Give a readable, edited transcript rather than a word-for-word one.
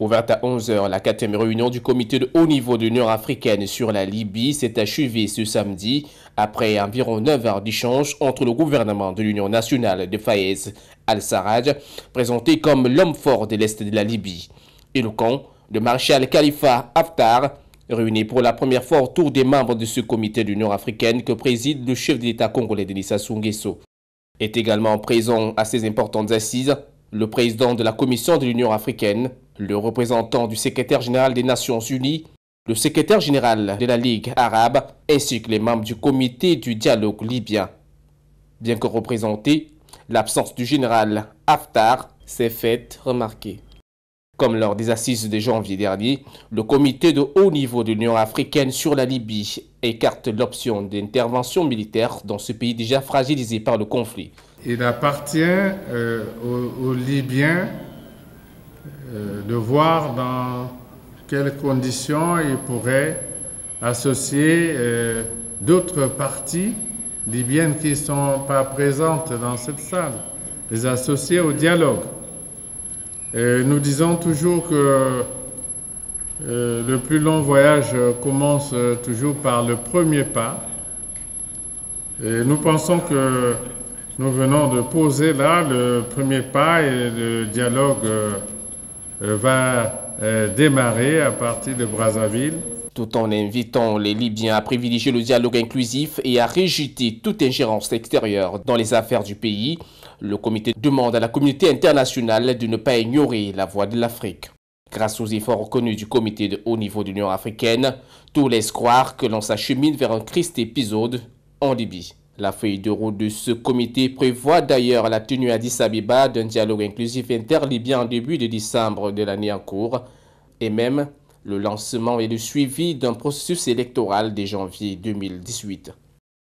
Ouverte à 11 h, la 4e réunion du comité de haut niveau de l'Union africaine sur la Libye s'est achevée ce samedi après environ 9 heures d'échange entre le gouvernement de l'Union nationale de Fayez al-Sarraj, présenté comme l'homme fort de l'Est de la Libye, et le camp de Marshal Khalifa Haftar, réuni pour la première fois autour des membres de ce comité de l'Union africaine que préside le chef de l'État congolais Denis Sassou Nguesso. Est également présent à ces importantes assises le président de la Commission de l'Union africaine, le représentant du secrétaire général des Nations Unies, le secrétaire général de la Ligue arabe, ainsi que les membres du comité du dialogue libyen. Bien que représenté, l'absence du général Haftar s'est faite remarquer. Comme lors des assises de janvier dernier, le comité de haut niveau de l'Union africaine sur la Libye écarte l'option d'intervention militaire dans ce pays déjà fragilisé par le conflit. Il appartient aux Libyens de voir dans quelles conditions ils pourraient associer d'autres parties libyennes qui ne sont pas présentes dans cette salle, les associer au dialogue. Nous disons toujours que le plus long voyage commence toujours par le premier pas. Et nous pensons que nous venons de poser là le premier pas et le dialogue va démarrer à partir de Brazzaville. Tout en invitant les Libyens à privilégier le dialogue inclusif et à rejeter toute ingérence extérieure dans les affaires du pays, le comité demande à la communauté internationale de ne pas ignorer la voix de l'Afrique. Grâce aux efforts reconnus du comité de haut niveau de l'Union africaine, tout laisse croire que l'on s'achemine vers un triste épisode en Libye. La feuille de route de ce comité prévoit d'ailleurs la tenue à Addis Abeba d'un dialogue inclusif interlibyen en début de décembre de l'année en cours, et même le lancement et le suivi d'un processus électoral dès janvier 2018.